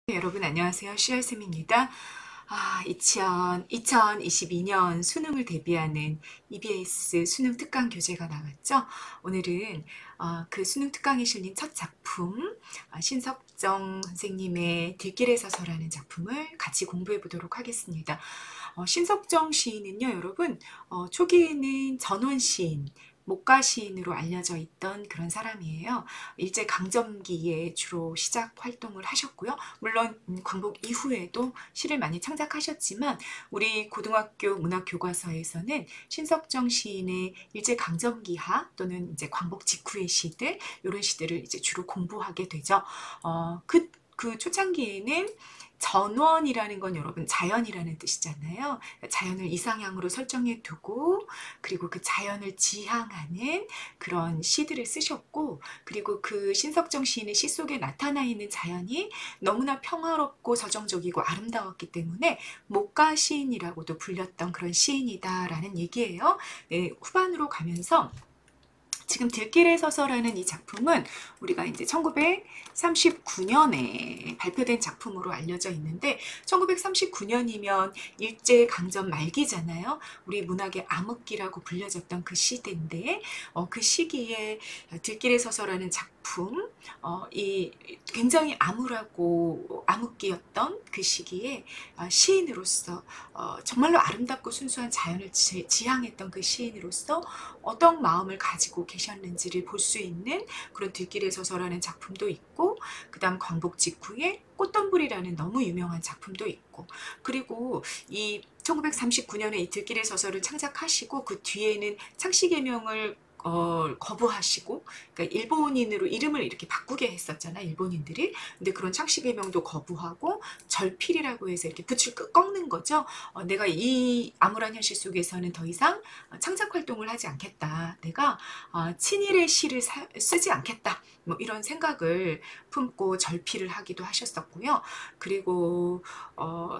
네, 여러분 안녕하세요. 씨알쌤입니다. 2022년 수능을 대비하는 EBS 수능 특강 교재가 나왔죠. 오늘은 그 수능 특강에 실린 첫 작품, 신석정 선생님의 들길에 서서라는 작품을 같이 공부해 보도록 하겠습니다. 신석정 시인은요, 여러분, 초기에는 전원 시인, 목가 시인으로 알려져 있던 그런 사람이에요. 일제 강점기에 주로 시작 활동을 하셨고요. 물론 광복 이후에도 시를 많이 창작하셨지만 우리 고등학교 문학교과서에서는 신석정 시인의 일제 강점기하 또는 이제 광복 직후의 시들, 이런 시들을 이제 주로 공부하게 되죠. 그 초창기에는 전원이라는 건 여러분 자연이라는 뜻이잖아요. 자연을 이상향으로 설정해 두고 그리고 그 자연을 지향하는 그런 시들을 쓰셨고, 그리고 그 신석정 시인의 시 속에 나타나 있는 자연이 너무나 평화롭고 서정적이고 아름다웠기 때문에 목가 시인이라고도 불렸던 그런 시인이다라는 얘기예요. 네, 후반으로 가면서 지금 들길에 서서라는 이 작품은 우리가 이제 1939년에 발표된 작품으로 알려져 있는데, 1939년이면 일제강점 말기잖아요. 우리 문학의 암흑기라고 불려졌던 그 시대인데, 그 시기에 들길에 서서라는 작품, 이 굉장히 암울하고 암흑기였던 그 시기에 시인으로서 정말로 아름답고 순수한 자연을 지향했던 그 시인으로서 어떤 마음을 가지고 계셨는지를 볼 수 있는 그런 들길에 서서라는 작품도 있고, 그 다음 광복 직후에 꽃덤불이라는 너무 유명한 작품도 있고, 그리고 이 1939년에 이 들길에 서서를 창작하시고 그 뒤에는 창씨개명을 거부하시고, 그러니까 일본인으로 이름을 이렇게 바꾸게 했었잖아요, 일본인들이. 근데 그런 창씨개명도 거부하고 절필이라고 해서 이렇게 붓을 꺾는 거죠. 내가 이 암울한 현실 속에서는 더 이상 창작 활동을 하지 않겠다. 내가 친일의 시를 쓰지 않겠다. 뭐 이런 생각을 품고 절필을 하기도 하셨었고요. 그리고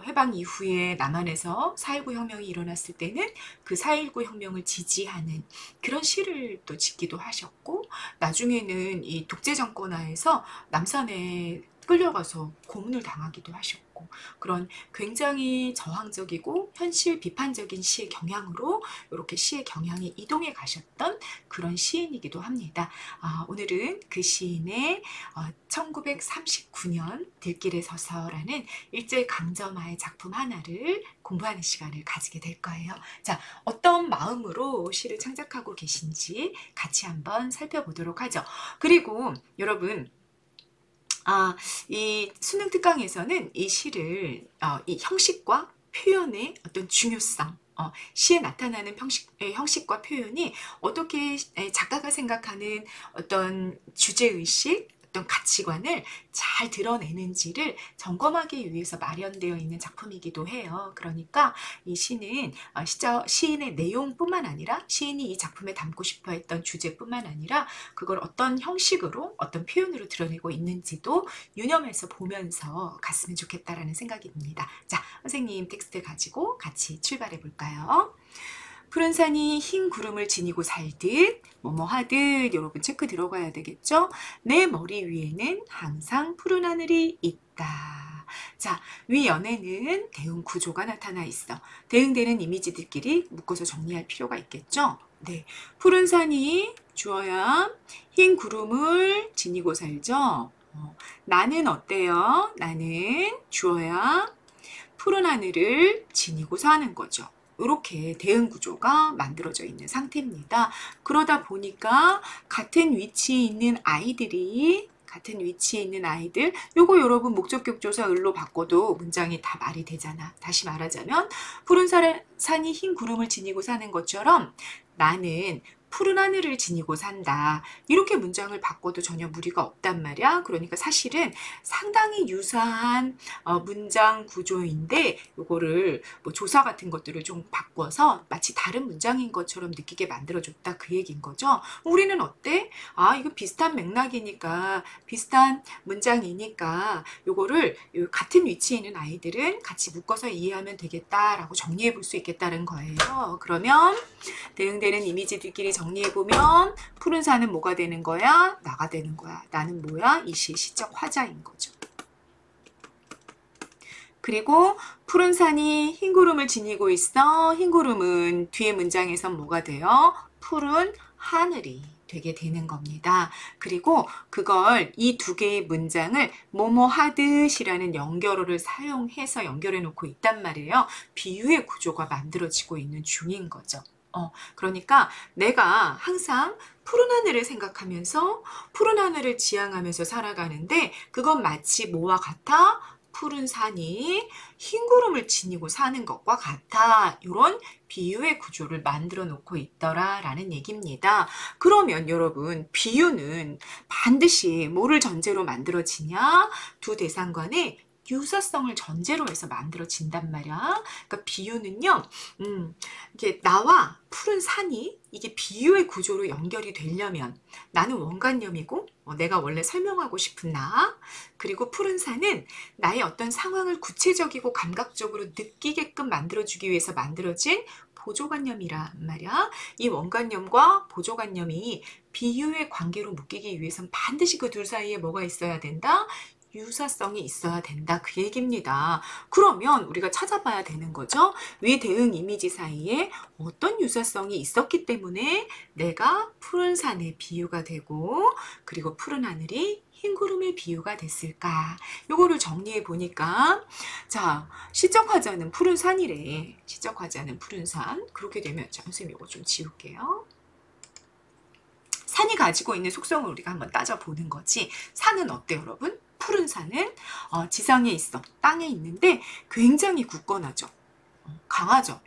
해방 이후에 남한에서 4.19 혁명이 일어났을 때는 그 4.19 혁명을 지지하는 그런 시를 또 짓기도 하셨고, 나중에는 이 독재 정권 하에서 남산에 끌려가서 고문을 당하기도 하셨고, 그런 굉장히 저항적이고 현실 비판적인 시의 경향으로 이렇게 시의 경향이 이동해 가셨던 그런 시인이기도 합니다. 오늘은 그 시인의 1939년 들길에 서서라는 일제강점하의 작품 하나를 공부하는 시간을 가지게 될 거예요. 자, 어떤 마음으로 시를 창작하고 계신지 같이 한번 살펴보도록 하죠. 그리고 여러분, 이 수능 특강에서는 이 시를 이 형식과 표현의 어떤 중요성, 시에 나타나는 형식과 표현이 어떻게 작가가 생각하는 어떤 주제의식, 어떤 가치관을 잘 드러내는지를 점검하기 위해서 마련되어 있는 작품이기도 해요. 그러니까 이 시는 시인의 내용뿐만 아니라 시인이 이 작품에 담고 싶어 했던 주제뿐만 아니라 그걸 어떤 형식으로 어떤 표현으로 드러내고 있는지도 유념해서 보면서 갔으면 좋겠다라는 생각이 듭니다. 자, 선생님 텍스트 가지고 같이 출발해 볼까요? 푸른 산이 흰 구름을 지니고 살듯 뭐뭐 하듯 여러분 체크 들어가야 되겠죠? 내 머리 위에는 항상 푸른 하늘이 있다. 자, 위 연에는 대응 구조가 나타나 있어. 대응되는 이미지들끼리 묶어서 정리할 필요가 있겠죠? 네, 푸른 산이 주어야 흰 구름을 지니고 살죠? 나는 어때요? 나는 주어야 푸른 하늘을 지니고 사는 거죠. 이렇게 대응 구조가 만들어져 있는 상태입니다. 그러다 보니까 같은 위치에 있는 아이들, 요거 여러분 목적격 조사 을로 바꿔도 문장이 다 말이 되잖아. 다시 말하자면 푸른 산이 흰 구름을 지니고 사는 것처럼 나는 푸른 하늘을 지니고 산다. 이렇게 문장을 바꿔도 전혀 무리가 없단 말이야. 그러니까 사실은 상당히 유사한 문장 구조인데 요거를 뭐 조사 같은 것들을 좀 바꿔서 마치 다른 문장인 것처럼 느끼게 만들어줬다, 그 얘기인 거죠. 우리는 어때? 이거 비슷한 맥락이니까, 비슷한 문장이니까 요거를 같은 위치에 있는 아이들은 같이 묶어서 이해하면 되겠다라고 정리해 볼 수 있겠다는 거예요. 그러면 대응되는 이미지들끼리 정리해보면 푸른 산은 뭐가 되는 거야? 나가 되는 거야. 나는 뭐야? 이 시의 시적 화자인 거죠. 그리고 푸른 산이 흰 구름을 지니고 있어. 흰 구름은 뒤에 문장에서 뭐가 돼요? 푸른 하늘이 되게 되는 겁니다. 그리고 그걸 이 두 개의 문장을 뭐뭐 하듯이라는 연결어를 사용해서 연결해 놓고 있단 말이에요. 비유의 구조가 만들어지고 있는 중인 거죠. 그러니까 내가 항상 푸른 하늘을 생각하면서 푸른 하늘을 지향하면서 살아가는데 그건 마치 뭐와 같아? 푸른 산이 흰 구름을 지니고 사는 것과 같아. 이런 비유의 구조를 만들어 놓고 있더라라는 얘기입니다. 그러면 여러분, 비유는 반드시 뭐를 전제로 만들어지냐? 두 대상 간의 유사성을 전제로 해서 만들어진단 말이야. 그러니까 비유는요, 이게 나와 푸른 산이 이게 비유의 구조로 연결이 되려면 나는 원관념이고 내가 원래 설명하고 싶은 나, 그리고 푸른 산은 나의 어떤 상황을 구체적이고 감각적으로 느끼게끔 만들어주기 위해서 만들어진 보조관념이란 말이야. 이 원관념과 보조관념이 비유의 관계로 묶이기 위해선 반드시 그 둘 사이에 뭐가 있어야 된다? 유사성이 있어야 된다. 그 얘기입니다. 그러면 우리가 찾아봐야 되는 거죠. 위 대응 이미지 사이에 어떤 유사성이 있었기 때문에 내가 푸른 산의 비유가 되고 그리고 푸른 하늘이 흰 구름의 비유가 됐을까? 요거를 정리해 보니까 자, 시적 화자는 푸른 산이래. 시적 화자는 푸른 산. 그렇게 되면 자, 선생님 이거 좀 지울게요. 산이 가지고 있는 속성을 우리가 한번 따져보는 거지. 산은 어때 여러분? 푸른 산은 지상에 있어. 땅에 있는데 굉장히 굳건하죠. 강하죠.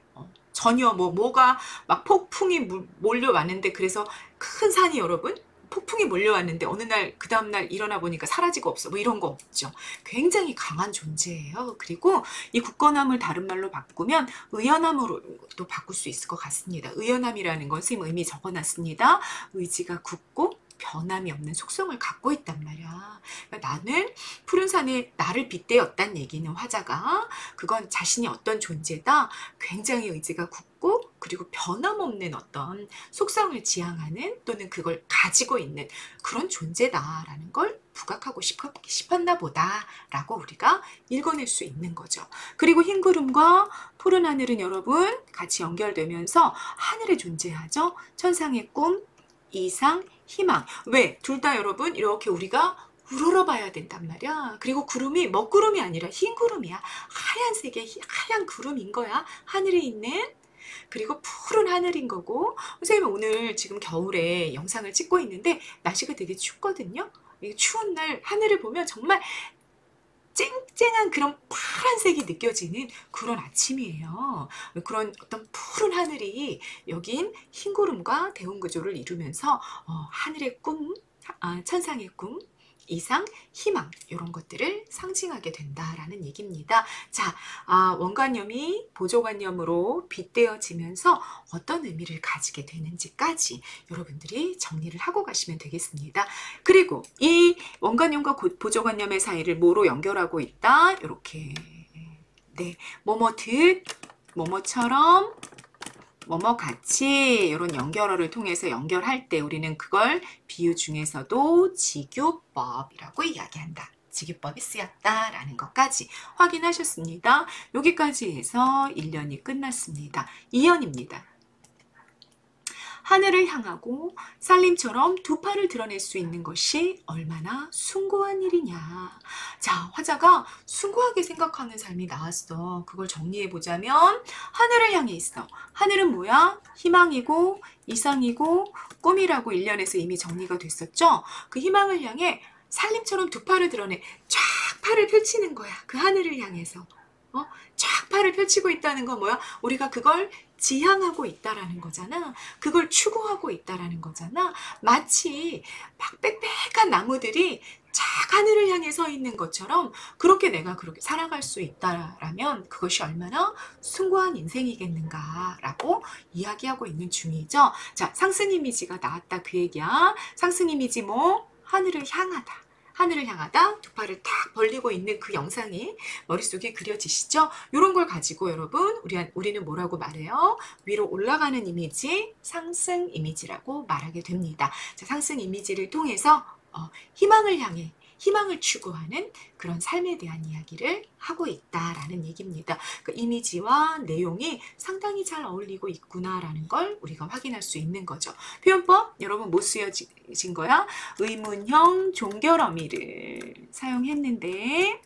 전혀 뭐가 막 폭풍이 몰려왔는데 그래서 큰 산이 여러분 폭풍이 몰려왔는데 어느 날 그 다음날 일어나 보니까 사라지고 없어. 뭐 이런 거 없죠. 굉장히 강한 존재예요. 그리고 이 굳건함을 다른 말로 바꾸면 의연함으로 또 바꿀 수 있을 것 같습니다. 의연함이라는 것은 의미 적어놨습니다. 의지가 굳고 변함이 없는 속성을 갖고 있단 말이야. 그러니까 나는 푸른 산에 나를 빗대었단 얘기는 화자가 그건 자신이 어떤 존재다. 굉장히 의지가 굳고 그리고 변함없는 어떤 속성을 지향하는 또는 그걸 가지고 있는 그런 존재다라는 걸 부각하고 싶었나 보다라고 우리가 읽어낼 수 있는 거죠. 그리고 흰 구름과 푸른 하늘은 여러분 같이 연결되면서 하늘에 존재하죠. 천상의 꿈, 이상, 희망. 왜? 둘 다 여러분 이렇게 우리가 우러러봐야 된단 말이야. 그리고 구름이 먹구름이 아니라 흰 구름이야. 하얀색의 하얀 구름인 거야. 하늘에 있는. 그리고 푸른 하늘인 거고. 선생님은 오늘 지금 겨울에 영상을 찍고 있는데 날씨가 되게 춥거든요. 추운 날 하늘을 보면 정말 쨍쨍한 그런 파란색이 느껴지는 그런 아침이에요. 그런 어떤 푸른 하늘이 여긴 흰 구름과 대운 구조를 이루면서 하늘의 꿈, 천상의 꿈, 이상, 희망 이런 것들을 상징하게 된다라는 얘기입니다. 자, 원관념이 보조관념으로 빗대어지면서 어떤 의미를 가지게 되는지까지 여러분들이 정리를 하고 가시면 되겠습니다. 그리고 이 원관념과 보조관념의 사이를 뭐로 연결하고 있다? 이렇게 네, 뭐뭐듯, 뭐뭐처럼, 뭐뭐같이 이런 연결어를 통해서 연결할 때 우리는 그걸 비유 중에서도 직유법이라고 이야기한다. 직유법이 쓰였다라는 것까지 확인하셨습니다. 여기까지 해서 1년이 끝났습니다. 2년입니다. 하늘을 향하고 살림처럼 두 팔을 드러낼 수 있는 것이 얼마나 숭고한 일이냐. 자, 화자가 숭고하게 생각하는 삶이 나왔어. 그걸 정리해보자면 하늘을 향해 있어. 하늘은 뭐야? 희망이고 이상이고 꿈이라고 1년에서 이미 정리가 됐었죠. 그 희망을 향해 살림처럼 두 팔을 드러내 쫙 팔을 펼치는 거야. 그 하늘을 향해서. 쫙 팔을 펼치고 있다는 건 뭐야? 우리가 그걸 지향하고 있다라는 거잖아. 그걸 추구하고 있다라는 거잖아. 마치 막 빽빽한 나무들이 쫙 하늘을 향해 서 있는 것처럼 그렇게 내가 그렇게 살아갈 수 있다라면 그것이 얼마나 숭고한 인생이겠는가라고 이야기하고 있는 중이죠. 자, 상승 이미지가 나왔다 그 얘기야. 상승 이미지 뭐? 하늘을 향하다. 하늘을 향하다 두 팔을 탁 벌리고 있는 그 영상이 머릿속에 그려지시죠? 이런 걸 가지고 여러분 우리는 뭐라고 말해요? 위로 올라가는 이미지, 상승 이미지라고 말하게 됩니다. 자, 상승 이미지를 통해서 희망을 향해 희망을 추구하는 그런 삶에 대한 이야기를 하고 있다라는 얘기입니다. 그 이미지와 내용이 상당히 잘 어울리고 있구나라는 걸 우리가 확인할 수 있는 거죠. 표현법 여러분 못 쓰여진 거야? 의문형 종결어미를 사용했는데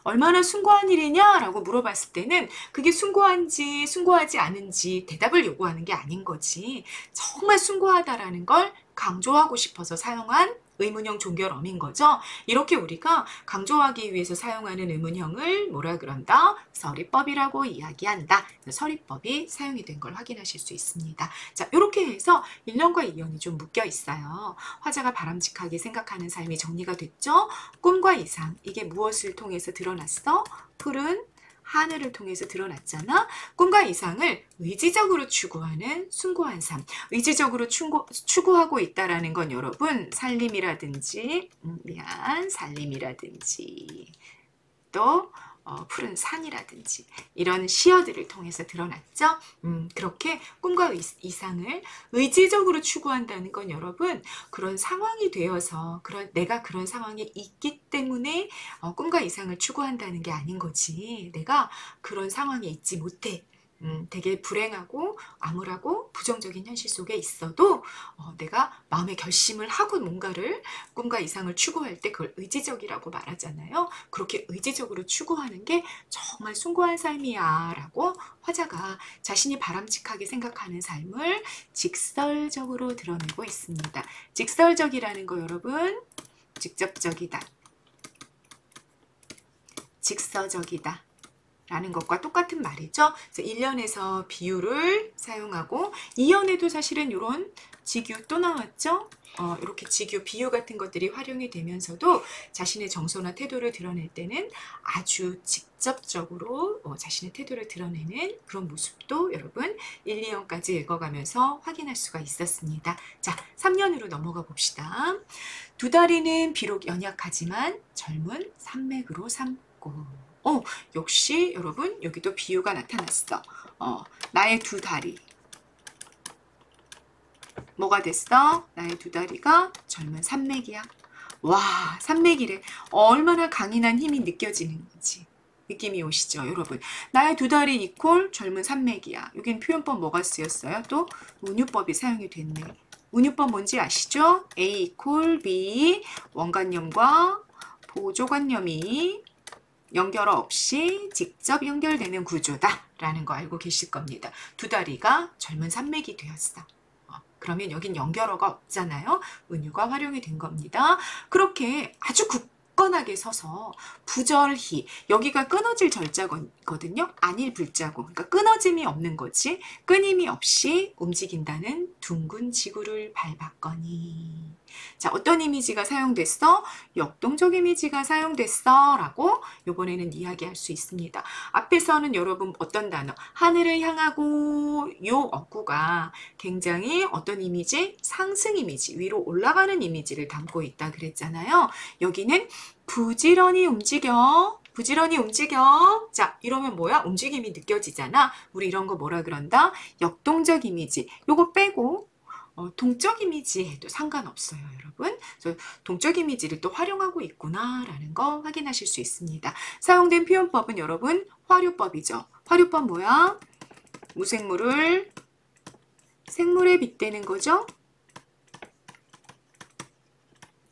얼마나 숭고한 일이냐라고 물어봤을 때는 그게 숭고한지 숭고하지 않은지 대답을 요구하는 게 아닌 거지. 정말 숭고하다라는 걸 강조하고 싶어서 사용한 의문형 종결어민 거죠. 이렇게 우리가 강조하기 위해서 사용하는 의문형을 뭐라 그런다? 서리법이라고 이야기한다. 서리법이 사용이 된 걸 확인하실 수 있습니다. 자, 이렇게 해서 1년과 2년이 좀 묶여 있어요. 화자가 바람직하게 생각하는 삶이 정리가 됐죠. 꿈과 이상, 이게 무엇을 통해서 드러났어? 푸른 하늘을 통해서 드러났잖아. 꿈과 이상을 의지적으로 추구하는 숭고한 삶. 의지적으로 추구하고 있다라는 건 여러분 살림이라든지 살림이라든지 또 푸른 산이라든지 이런 시어들을 통해서 드러났죠. 그렇게 꿈과 이상을 의지적으로 추구한다는 건 여러분 그런 상황이 되어서 내가 그런 상황에 있기 때문에 꿈과 이상을 추구한다는 게 아닌 거지. 내가 그런 상황에 있지 못해. 되게 불행하고 암울하고 부정적인 현실 속에 있어도 내가 마음의 결심을 하고 뭔가를 꿈과 이상을 추구할 때 그걸 의지적이라고 말하잖아요. 그렇게 의지적으로 추구하는 게 정말 숭고한 삶이야 라고 화자가 자신이 바람직하게 생각하는 삶을 직설적으로 드러내고 있습니다. 직설적이라는 거 여러분 직접적이다, 직서적이다 라는 것과 똑같은 말이죠. 그래서 1년에서 비유를 사용하고 2년에도 사실은 이런 직유 또 나왔죠. 이렇게 직유, 비유 같은 것들이 활용이 되면서도 자신의 정서나 태도를 드러낼 때는 아주 직접적으로 자신의 태도를 드러내는 그런 모습도 여러분 1, 2년까지 읽어가면서 확인할 수가 있었습니다. 자, 3년으로 넘어가 봅시다. 두 다리는 비록 연약하지만 젊은 산맥으로 삼고 역시 여러분 여기도 비유가 나타났어. 나의 두 다리 뭐가 됐어? 나의 두 다리가 젊은 산맥이야. 와, 산맥이래. 얼마나 강인한 힘이 느껴지는 건지 느낌이 오시죠 여러분. 나의 두 다리 이퀄 젊은 산맥이야. 여긴 표현법 뭐가 쓰였어요? 또 운유법이 사용이 됐네. 운유법 뭔지 아시죠? A 이퀄 B 원관념과 보조관념이 연결어 없이 직접 연결되는 구조다 라는 거 알고 계실 겁니다. 두 다리가 젊은 산맥이 되었어. 그러면 여긴 연결어가 없잖아요. 은유가 활용이 된 겁니다. 그렇게 아주 굳건하게 서서 부절히, 여기가 끊어질 절자거든요. 안일 불자고, 그러니까 끊어짐이 없는 거지. 끊임이 없이 움직인다는 둥근 지구를 밟았거니. 자, 어떤 이미지가 사용됐어? 역동적 이미지가 사용됐어 라고 이번에는 이야기할 수 있습니다. 앞에서는 여러분 어떤 단어? 하늘을 향하고 요 어구가 굉장히 어떤 이미지? 상승 이미지, 위로 올라가는 이미지를 담고 있다 그랬잖아요. 여기는 부지런히 움직여. 부지런히 움직여. 자, 이러면 뭐야? 움직임이 느껴지잖아. 우리 이런 거 뭐라 그런다? 역동적 이미지. 요거 빼고 동적 이미지 해도 상관없어요, 여러분. 그래서 동적 이미지를 또 활용하고 있구나라는 거 확인하실 수 있습니다. 사용된 표현법은 여러분 화료법이죠. 화료법 뭐야? 무생물을 생물에 빗대는 거죠.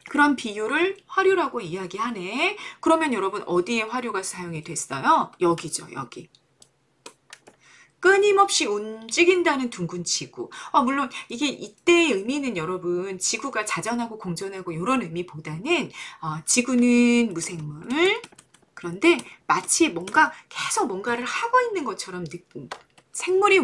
그런 비유를 화료라고 이야기하네. 그러면 여러분 어디에 화료가 사용이 됐어요? 여기죠, 여기. 끊임없이 움직인다는 둥근 지구. 물론 이게 이때의 의미는 여러분 지구가 자전하고 공전하고 이런 의미보다는 지구는 무생물. 그런데 마치 뭔가 계속 뭔가를 하고 있는 것처럼 생물의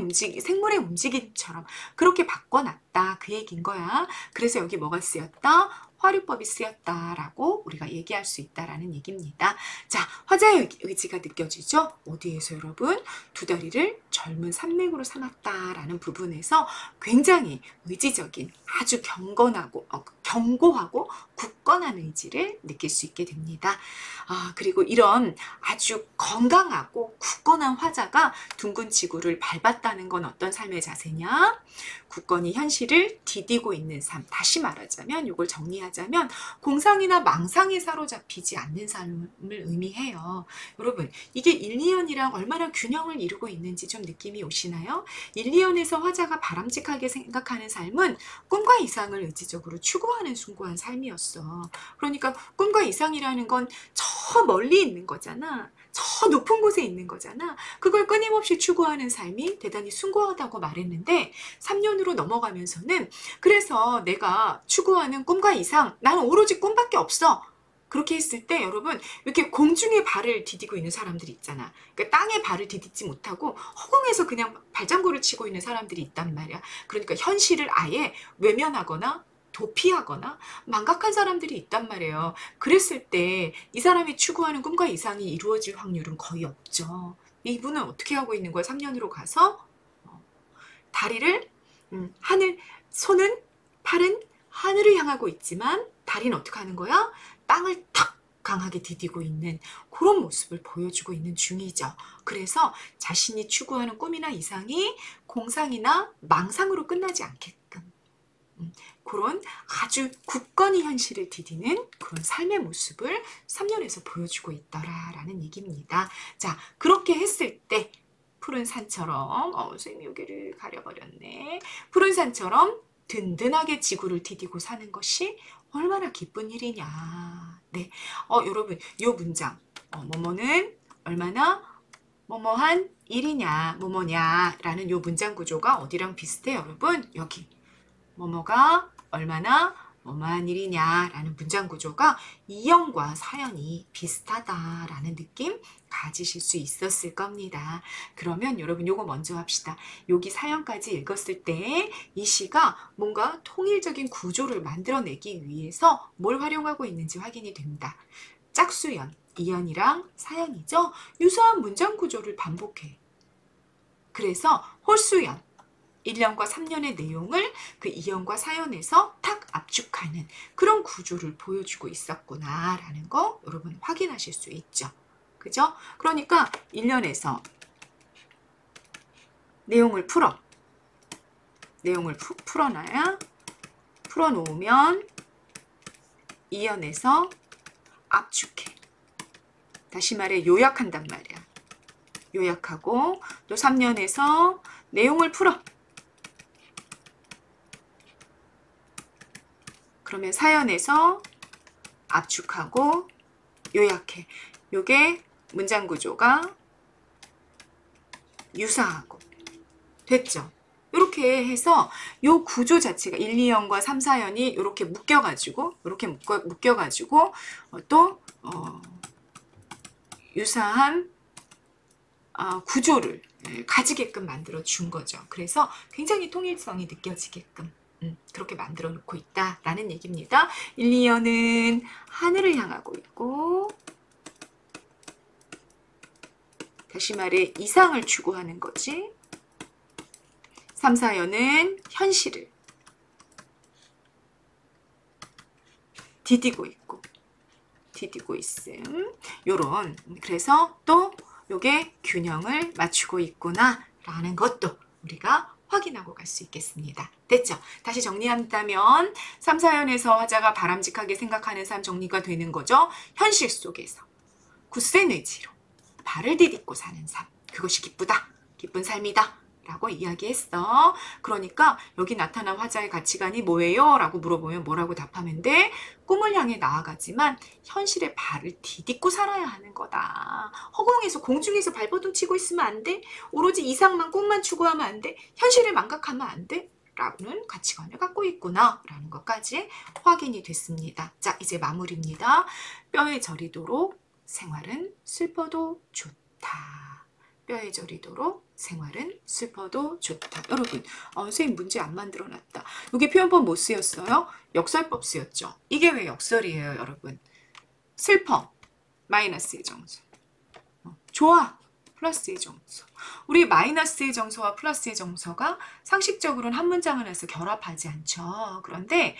움직임처럼 그렇게 바꿔놨다 그 얘기인 거야. 그래서 여기 뭐가 쓰였다? 화류법이 쓰였다라고 우리가 얘기할 수 있다라는 얘기입니다. 자, 화자의 의지가 느껴지죠? 어디에서 여러분? 두 다리를 젊은 산맥으로 삼았다라는 부분에서 굉장히 의지적인 아주 견고하고 굳건한 의지를 느낄 수 있게 됩니다. 그리고 이런 아주 건강하고 굳건한 화자가 둥근 지구를 밟았다는 건 어떤 삶의 자세냐? 굳건히 현실을 디디고 있는 삶. 다시 말하자면 이걸 정리하자면 하자면 공상이나 망상에 사로잡히지 않는 삶을 의미해요. 여러분, 이게 1, 2연이랑 얼마나 균형을 이루고 있는지 좀 느낌이 오시나요? 1, 2연에서 화자가 바람직하게 생각하는 삶은 꿈과 이상을 의지적으로 추구하는 숭고한 삶이었어. 그러니까 꿈과 이상이라는 건 저 멀리 있는 거잖아. 저 높은 곳에 있는 거잖아. 그걸 끊임없이 추구하는 삶이 대단히 숭고하다고 말했는데 3년으로 넘어가면서는 그래서 내가 추구하는 꿈과 이상, 나는 오로지 꿈밖에 없어. 그렇게 했을 때 여러분 이렇게 공중에 발을 디디고 있는 사람들이 있잖아. 그러니까 땅에 발을 디딛지 못하고 허공에서 그냥 발장구를 치고 있는 사람들이 있단 말이야. 그러니까 현실을 아예 외면하거나 도피하거나 망각한 사람들이 있단 말이에요. 그랬을 때 이 사람이 추구하는 꿈과 이상이 이루어질 확률은 거의 없죠. 이분은 어떻게 하고 있는 거야? 3년으로 가서 다리를 하늘, 손은 팔은 하늘을 향하고 있지만 다리는 어떻게 하는 거야? 땅을 탁 강하게 디디고 있는 그런 모습을 보여주고 있는 중이죠. 그래서 자신이 추구하는 꿈이나 이상이 공상이나 망상으로 끝나지 않게끔 그런 아주 굳건히 현실을 디디는 그런 삶의 모습을 3년에서 보여주고 있더라라는 얘기입니다. 자, 그렇게 했을 때 푸른 산처럼 선생님 여기를 가려버렸네. 푸른 산처럼 든든하게 지구를 디디고 사는 것이 얼마나 기쁜 일이냐. 네, 여러분 이 문장 뭐뭐는 얼마나 뭐뭐한 일이냐 뭐뭐냐라는 이 문장 구조가 어디랑 비슷해 여러분? 여기 뭐뭐가 얼마나 뭐뭐한 일이냐라는 문장 구조가 이연과 사연이 비슷하다라는 느낌 가지실 수 있었을 겁니다. 그러면 여러분 요거 먼저 합시다. 여기 사연까지 읽었을 때 이 시가 뭔가 통일적인 구조를 만들어내기 위해서 뭘 활용하고 있는지 확인이 됩니다. 짝수연, 이연이랑 사연이죠. 유사한 문장 구조를 반복해. 그래서 홀수연, 1년과 3년의 내용을 그 2년과 4년에서 탁 압축하는 그런 구조를 보여주고 있었구나라는 거 여러분 확인하실 수 있죠. 그죠? 그러니까 1년에서 내용을 풀어놔야 풀어놓으면 2년에서 압축해. 다시 말해 요약한단 말이야. 요약하고 또 3년에서 내용을 풀어. 그러면 사연에서 압축하고 요약해. 요게 문장 구조가 유사하고 됐죠. 이렇게 해서 요 구조 자체가 1, 2연과 3, 4연이 이렇게 묶여가지고 또 유사한 구조를 가지게끔 만들어 준 거죠. 그래서 굉장히 통일성이 느껴지게끔 그렇게 만들어 놓고 있다라는 얘기입니다. 1, 2연은 하늘을 향하고 있고 다시 말해 이상을 추구하는 거지. 3, 4연은 현실을 디디고 있음. 요런 그래서 또 요게 균형을 맞추고 있구나 라는 것도 우리가 확인하고 갈 수 있겠습니다. 됐죠? 다시 정리한다면 3, 4연에서 화자가 바람직하게 생각하는 삶 정리가 되는 거죠. 현실 속에서 굳센 의지로 발을 디딛고 사는 삶. 그것이 기쁘다. 기쁜 삶이다. 라고 이야기했어. 그러니까 여기 나타난 화자의 가치관이 뭐예요? 라고 물어보면 뭐라고 답하면 돼? 꿈을 향해 나아가지만 현실에 발을 디딛고 살아야 하는 거다. 허공에서 공중에서 발버둥 치고 있으면 안 돼. 오로지 이상만 꿈만 추구하면 안 돼. 현실을 망각하면 안 돼. 라는 가치관을 갖고 있구나 라는 것까지 확인이 됐습니다. 자, 이제 마무리입니다. 뼈에 저리도록 생활은 슬퍼도 좋다. 뼈에 저리도록 생활은 슬퍼도 좋다. 여러분, 선생님 문제 안 만들어놨다. 여기 표현법 뭐 쓰였어요? 역설법 쓰였죠. 이게 왜 역설이에요, 여러분? 슬퍼, 마이너스의 정수. 좋아, 플러스의 정수. 우리 마이너스의 정서와 플러스의 정서가 상식적으로는 한 문장 안에서 결합하지 않죠. 그런데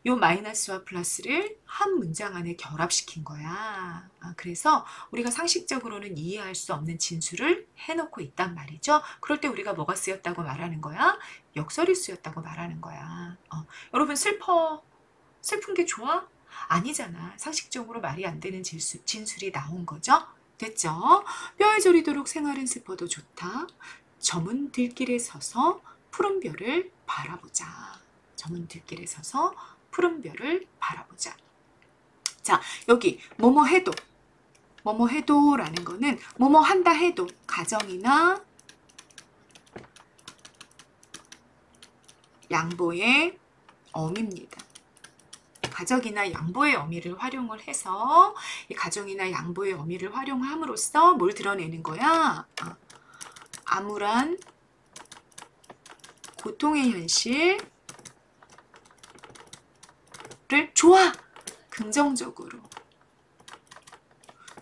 요 마이너스와 플러스를 한 문장 안에 결합시킨 거야. 그래서 우리가 상식적으로는 이해할 수 없는 진술을 해놓고 있단 말이죠. 그럴 때 우리가 뭐가 쓰였다고 말하는 거야? 역설이 쓰였다고 말하는 거야. 여러분 슬퍼 슬픈 게 좋아? 아니잖아. 상식적으로 말이 안 되는 진술이 나온 거죠. 됐죠? 뼈에 저리도록 생활은 슬퍼도 좋다. 저문 들길에 서서 푸른 별을 바라보자. 저문 들길에 서서 푸른 별을 바라보자. 자, 여기 뭐뭐 해도, 뭐뭐 해도라는 거는 뭐뭐 한다 해도 가정이나 양보의 어미입니다. 가정이나 양보의 어미를 활용을 해서 이 가정이나 양보의 어미를 활용함으로써 뭘 드러내는 거야? 암울한 고통의 현실을 좋아! 긍정적으로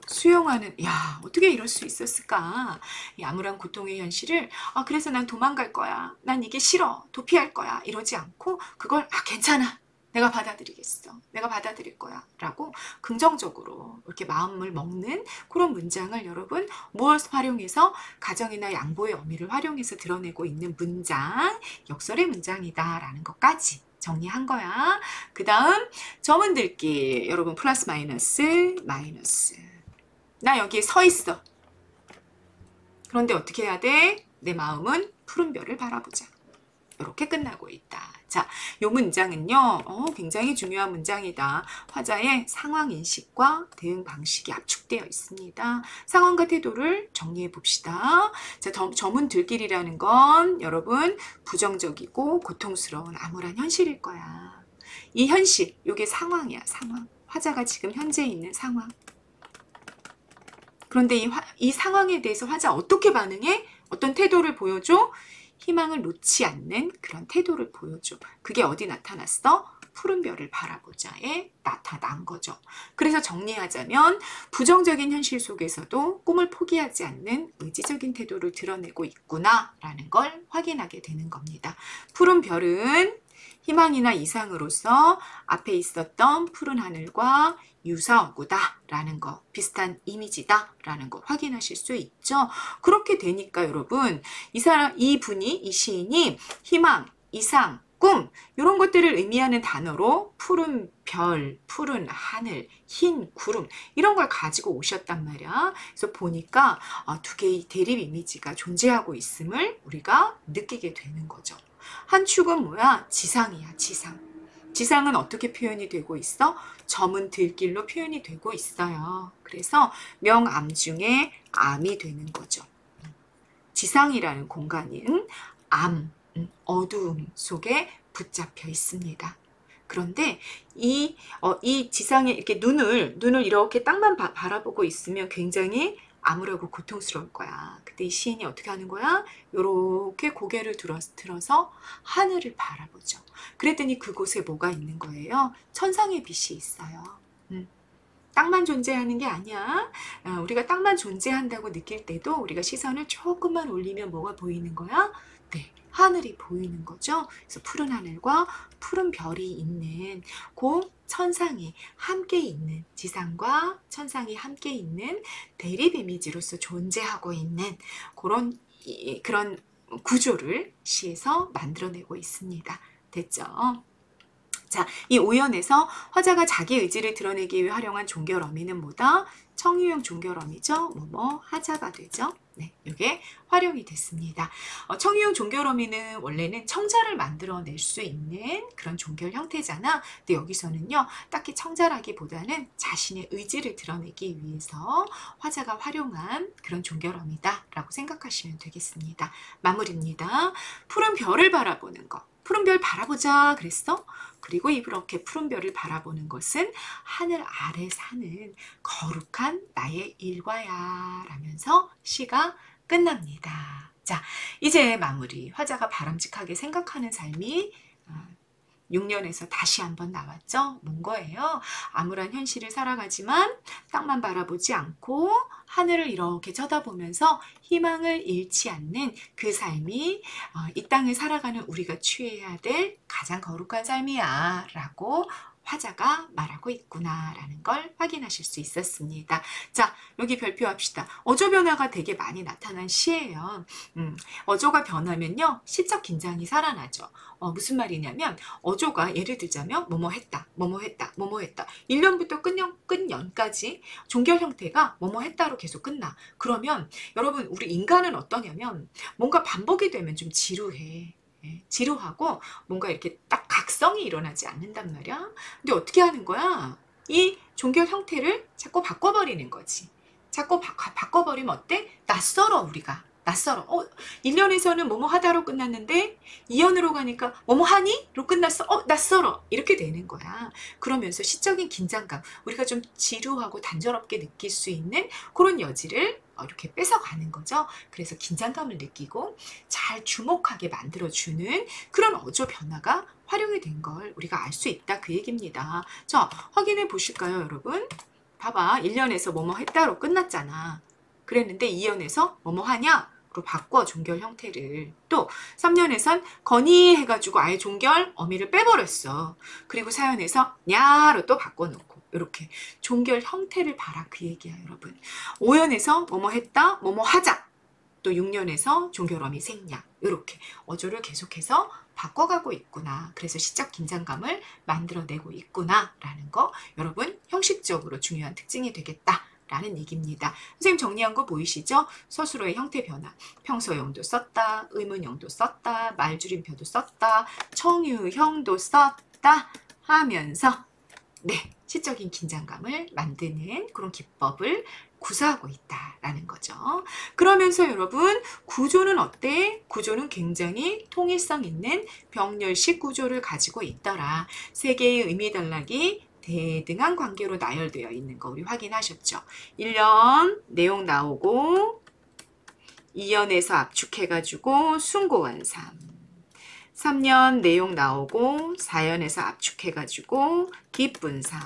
수용하는, 야, 어떻게 이럴 수 있었을까? 이 암울한 고통의 현실을, 그래서 난 도망갈 거야. 난 이게 싫어. 도피할 거야. 이러지 않고, 그걸, 괜찮아. 내가 받아들이겠어. 내가 받아들일 거야. 라고 긍정적으로 이렇게 마음을 먹는 그런 문장을 여러분 무엇 활용해서 가정이나 양보의 어미를 활용해서 드러내고 있는 문장, 역설의 문장이다. 라는 것까지 정리한 거야. 그 다음, 저문들길. 여러분, 플러스 마이너스, 마이너스. 나 여기에 서 있어. 그런데 어떻게 해야 돼? 내 마음은 푸른 별을 바라보자. 이렇게 끝나고 있다. 자, 이 문장은요, 굉장히 중요한 문장이다. 화자의 상황인식과 대응 방식이 압축되어 있습니다. 상황과 태도를 정리해 봅시다. 자, 저문들길이라는 건 여러분 부정적이고 고통스러운 암울한 현실일 거야. 이 현실, 이게 상황이야, 상황. 화자가 지금 현재 있는 상황. 그런데 이 상황에 대해서 화자 어떻게 반응해? 어떤 태도를 보여줘? 희망을 놓지 않는 그런 태도를 보여줘. 그게 어디 나타났어? 푸른 별을 바라보자에 나타난 거죠. 그래서 정리하자면 부정적인 현실 속에서도 꿈을 포기하지 않는 의지적인 태도를 드러내고 있구나라는 걸 확인하게 되는 겁니다. 푸른 별은 희망이나 이상으로서 앞에 있었던 푸른 하늘과 유사어구다 라는 거, 비슷한 이미지다 라는 거 확인하실 수 있죠. 그렇게 되니까 여러분 이 시인이 희망, 이상, 꿈 이런 것들을 의미하는 단어로 푸른 별, 푸른 하늘, 흰 구름 이런 걸 가지고 오셨단 말이야. 그래서 보니까 두 개의 대립 이미지가 존재하고 있음을 우리가 느끼게 되는 거죠. 한 축은 뭐야? 지상이야, 지상. 지상은 어떻게 표현이 되고 있어? 저문 들길로 표현이 되고 있어요. 그래서 명암 중에 암이 되는 거죠. 지상이라는 공간인 암, 어두움 속에 붙잡혀 있습니다. 그런데 이 지상에 이렇게 눈을 이렇게 땅만 바라보고 있으면 굉장히 암울하고 고통스러울 거야. 그때 이 시인이 어떻게 하는 거야? 이렇게 고개를 들어서 하늘을 바라보죠. 그랬더니 그곳에 뭐가 있는 거예요? 천상의 빛이 있어요. 땅만 존재하는 게 아니야. 우리가 땅만 존재한다고 느낄 때도 우리가 시선을 조금만 올리면 뭐가 보이는 거야? 네, 하늘이 보이는 거죠. 그래서 푸른 하늘과 푸른 별이 있는 그 천상이 함께 있는, 지상과 천상이 함께 있는 대립 이미지로서 존재하고 있는 그런 구조를 시에서 만들어내고 있습니다. 됐죠? 자, 이 오연에서 화자가 자기 의지를 드러내기 위해 활용한 종결 어미는 뭐다? 청유형 종결 어미죠. 하자가 되죠. 네, 이게 활용이 됐습니다. 청유형 종결 어미는 원래는 청자를 만들어낼 수 있는 그런 종결 형태잖아. 근데 여기서는요, 딱히 청자라기보다는 자신의 의지를 드러내기 위해서 화자가 활용한 그런 종결 어미다라고 생각하시면 되겠습니다. 마무리입니다. 푸른 별을 바라보는 거. 푸른 별 바라보자 그랬어? 그리고 이렇게 푸른 별을 바라보는 것은 하늘 아래 사는 거룩한 나의 일과야 라면서 시가 끝납니다. 자, 이제 마무리. 화자가 바람직하게 생각하는 삶이 6년에서 다시 한번 나왔죠. 뭔 거예요? 암울한 현실을 살아가지만 땅만 바라보지 않고 하늘을 이렇게 쳐다보면서 희망을 잃지 않는 그 삶이 이 땅을 살아가는 우리가 취해야 될 가장 거룩한 삶이야 라고 화자가 말하고 있구나라는 걸 확인하실 수 있었습니다. 자, 여기 별표합시다. 어조 변화가 되게 많이 나타난 시예요. 어조가 변하면요, 시적 긴장이 살아나죠. 무슨 말이냐면 어조가 예를 들자면 뭐뭐 했다, 뭐뭐 했다, 뭐뭐 했다. 1년부터 끝년까지 종결 형태가 뭐뭐 했다로 계속 끝나. 그러면 여러분, 우리 인간은 어떠냐면 뭔가 반복이 되면 좀 지루해. 지루하고 뭔가 이렇게 딱 각성이 일어나지 않는단 말이야. 근데 어떻게 하는 거야? 이 종결 형태를 자꾸 바꿔버리는 거지. 자꾸 바꿔버리면 어때? 낯설어, 우리가. 낯설어. 1년에서는 뭐뭐 하다로 끝났는데 2년으로 가니까 뭐뭐 하니? 로 끝났어. 낯설어. 이렇게 되는 거야. 그러면서 시적인 긴장감, 우리가 좀 지루하고 단조롭게 느낄 수 있는 그런 여지를 이렇게 뺏어가는 거죠. 그래서 긴장감을 느끼고 잘 주목하게 만들어주는 그런 어조 변화가 활용이 된 걸 우리가 알 수 있다, 그 얘기입니다. 자, 확인해 보실까요, 여러분? 봐봐. 1년에서 뭐뭐 했다로 끝났잖아. 그랬는데 2년에서 뭐뭐 하냐? 로 바꿔, 종결 형태를. 또 3년에선 건의 해가지고 아예 종결 어미를 빼버렸어. 그리고 4년에서 냐로 또 바꿔놓고 이렇게 종결 형태를 봐라, 그 얘기야, 여러분. 5년에서 뭐뭐 했다, 뭐뭐 하자. 또 6년에서 종결 어미 생략. 이렇게 어조를 계속해서 바꿔가고 있구나. 그래서 시적 긴장감을 만들어내고 있구나라는 거, 여러분 형식적으로 중요한 특징이 되겠다 라는 얘기입니다. 선생님 정리한 거 보이시죠? 서술어의 형태 변화. 평소형도 썼다, 의문형도 썼다, 말줄임표도 썼다, 청유형도 썼다 하면서 시적인 긴장감을 만드는 그런 기법을 구사하고 있다라는 거죠. 그러면서 여러분, 구조는 어때? 구조는 굉장히 통일성 있는 병렬식 구조를 가지고 있더라. 세 개의 의미 단락이 대등한 관계로 나열되어 있는 거 우리 확인하셨죠? 1년 내용 나오고 2년에서 압축해가지고 숭고한 삶, 3년 내용 나오고 4년에서 압축해가지고 기쁜 삶,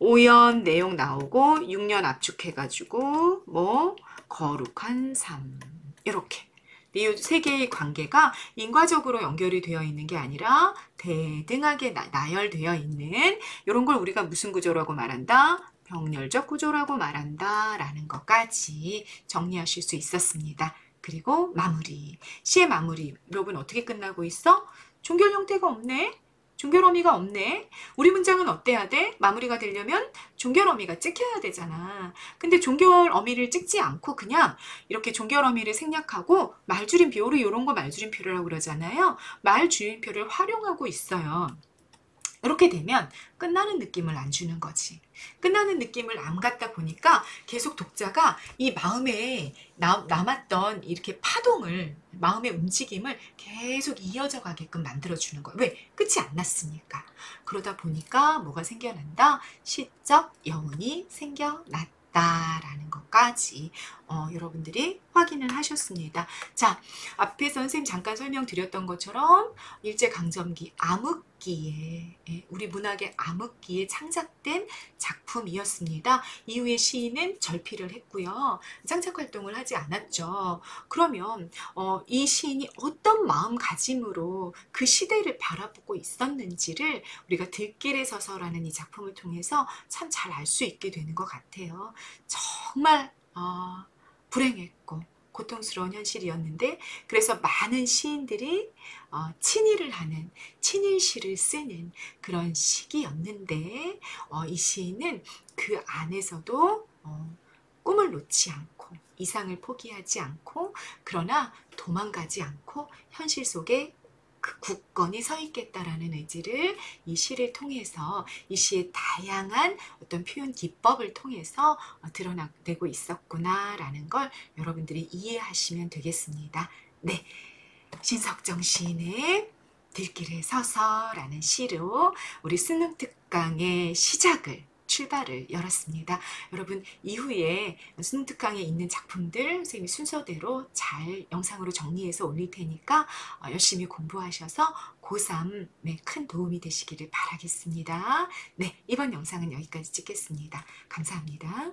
5년 내용 나오고 6년 압축해가지고 뭐 거룩한 삶, 이렇게 이 세 개의 관계가 인과적으로 연결이 되어 있는 게 아니라 대등하게 나열되어 있는 이런 걸 우리가 무슨 구조라고 말한다? 병렬적 구조라고 말한다 라는 것까지 정리하실 수 있었습니다. 그리고 마무리, 시의 마무리. 여러분 어떻게 끝나고 있어? 종결 형태가 없네? 종결 어미가 없네? 우리 문장은 어때야 돼? 마무리가 되려면 종결 어미가 찍혀야 되잖아. 근데 종결 어미를 찍지 않고 그냥 이렇게 종결 어미를 생략하고 말줄임표, 우리 이런 거 말줄임표라고 그러잖아요. 말줄임표를 활용하고 있어요. 이렇게 되면 끝나는 느낌을 안 주는 거지. 끝나는 느낌을 안 갖다 보니까 계속 독자가 이 마음에 남았던 이렇게 파동을, 마음의 움직임을 계속 이어져 가게끔 만들어주는 거예요. 왜? 끝이 안 났으니까. 그러다 보니까 뭐가 생겨난다? 시적 여운이 생겨났다라는 것까지 여러분들이 확인을 하셨습니다. 자, 앞에서 선생님 잠깐 설명드렸던 것처럼 일제강점기 암흑기에, 우리 문학의 암흑기에 창작된 작품이었습니다. 이후에 시인은 절필을 했고요. 창작 활동을 하지 않았죠. 그러면 이 시인이 어떤 마음가짐으로 그 시대를 바라보고 있었는지를 우리가 들길에 서서라는 이 작품을 통해서 참 잘 알 수 있게 되는 것 같아요. 정말 불행했고 고통스러운 현실이었는데, 그래서 많은 시인들이 친일을 하는, 친일시를 쓰는 그런 시기였는데 이 시인은 그 안에서도 꿈을 놓지 않고 이상을 포기하지 않고, 그러나 도망가지 않고 현실 속에 그 굳건히 서 있겠다라는 의지를 이 시를 통해서, 이 시의 다양한 어떤 표현 기법을 통해서 드러내고 있었구나라는 걸 여러분들이 이해하시면 되겠습니다. 네, 신석정 시인의 들길에 서서라는 시로 우리 수능 특강의 출발을 열었습니다. 여러분 이후에 수능 특강에 있는 작품들 선생님이 순서대로 잘 영상으로 정리해서 올릴 테니까 열심히 공부하셔서 고3 큰 도움이 되시기를 바라겠습니다. 네, 이번 영상은 여기까지 찍겠습니다. 감사합니다.